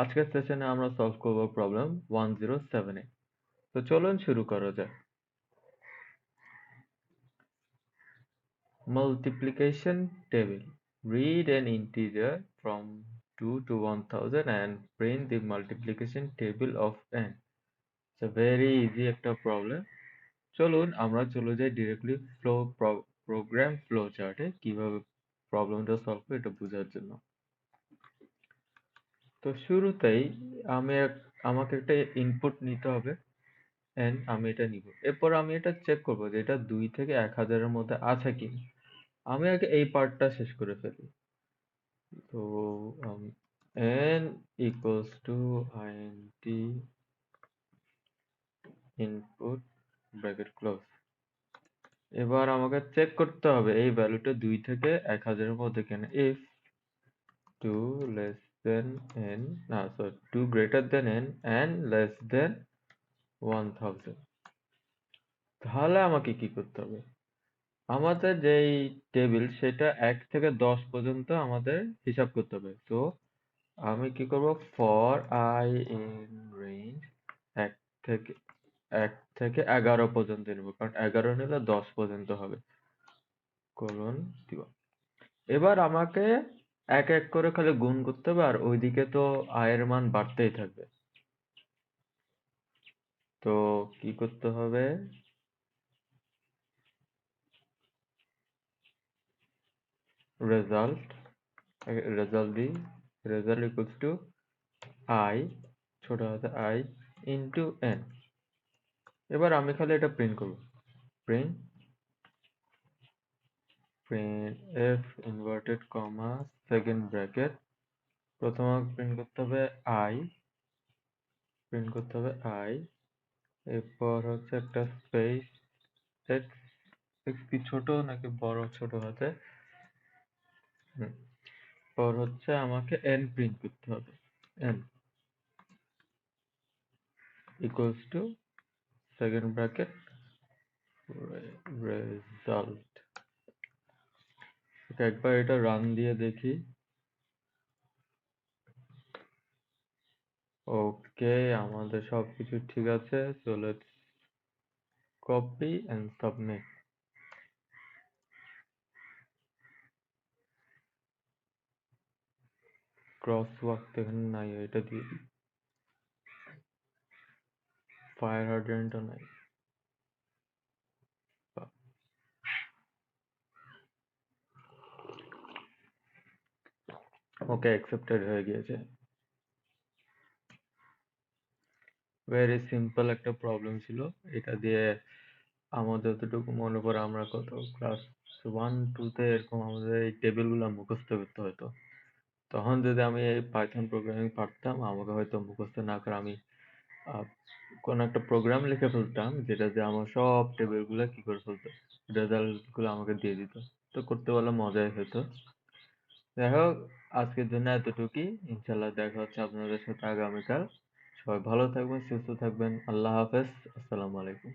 আজকের সেশনে আমরা সলভ করব প্রবলেম 107 এ। তো চলুন শুরু করা যাক। Multiplication table. Read an integer from 2 to 1000 and print the multiplication table of n. It's a very easy একটা প্রবলেম। চলুন আমরা চলে যাই ডিরেক্টলি প্রোগ্রাম ফ্লো চার্টে কিভাবে প্রবলেমটা সলভ করে এটা বোঝার জন্য। তো শুরুতেই আমাকে একটা ইনপুট নিতে হবে and আমি এটা নিব। এরপর আমি এটা চেক করব যে এটা 2 থেকে 1000 এর মধ্যে আছে কিনা। আমি আগে এই পার্টটা শেষ করে ফেলি। তো um, n equals to int input bracket close। এবার আমাকে চেক করতে হবে এই ভ্যালুটা 2 থেকে 1000 এর মধ্যে কিনা। if 2 less than n না sorry 2 greater than n and less than 1000 তাহলে আমাকে কি করতে হবে? আমাদের যেই টেবিল সেটা 1 থেকে 10 পর্যন্ত আমাদের হিসাব করতে হবে। তো আমি কি করব ফর I in range 1 থেকে 11 পর্যন্ত নেব, কারণ 11 নিলে 10 পর্যন্ত হবে কোলন দিব। এবার আমাকে এক এক করে খালি গুণ করতে হবে, আর ওইদিকে তো আয়ের মান বাড়তেই থাকবে। তো কি করতে হবে, রেজাল্ট দিই। রেজাল্ট ইকুয়ালস টু I ছোট হাতে I ইন্টু n। এবার আমি খালি এটা প্রিন্ট করব। Print f inverted comma second bracket. প্রথমে প্রিন্ট করতে হবে I, এরপর হচ্ছে একটা স্পেস x। x কি ছোট নাকি বড়? ছোট হাতে। পর হচ্ছে আমাকে n প্রিন্ট করতে হবে। n equals to second bracket result. একবার এটা রান দিয়ে দেখি। ওকে, আমাদের সবকিছু ঠিক আছে। So let's copy and submit. Cross walk তো এখানে নাই, এটা দিয়ে দিই। ফায়ার হাইড্রেন্টও নাই। ওকে, অ্যাকসেপ্টেড হয়ে গিয়েছে। ভেরি সিম্পল একটা প্রবলেম ছিল। এটা দিয়ে আমাদের যতটুকু মনে পড়ে আমরা কত ক্লাস 1-2 তে এরকম আমাদের এই টেবিলগুলো মুখস্থ করতে হতো। তখন যদি আমি এই পাইথন প্রোগ্রামিং পারতাম, আমাকে হয়তো মুখস্থ না করে আমি আহ, কোন একটা প্রোগ্রাম লিখে ফেলতাম যেটা দিয়ে আমার সব টেবিলগুলো কি করে ফেলতো, রেজাল্ট গুলো আমাকে দিয়ে দিত। তো করতে পারলে মজাই হতো। যাই হোক, আজকের জন্য এতটুকুই। ইনশাল্লাহ দেখা হচ্ছে আপনাদের সাথে আগামীকাল। সবাই ভালো থাকবেন, সুস্থ থাকবেন। আল্লাহ হাফেজ। আসসালামু আলাইকুম।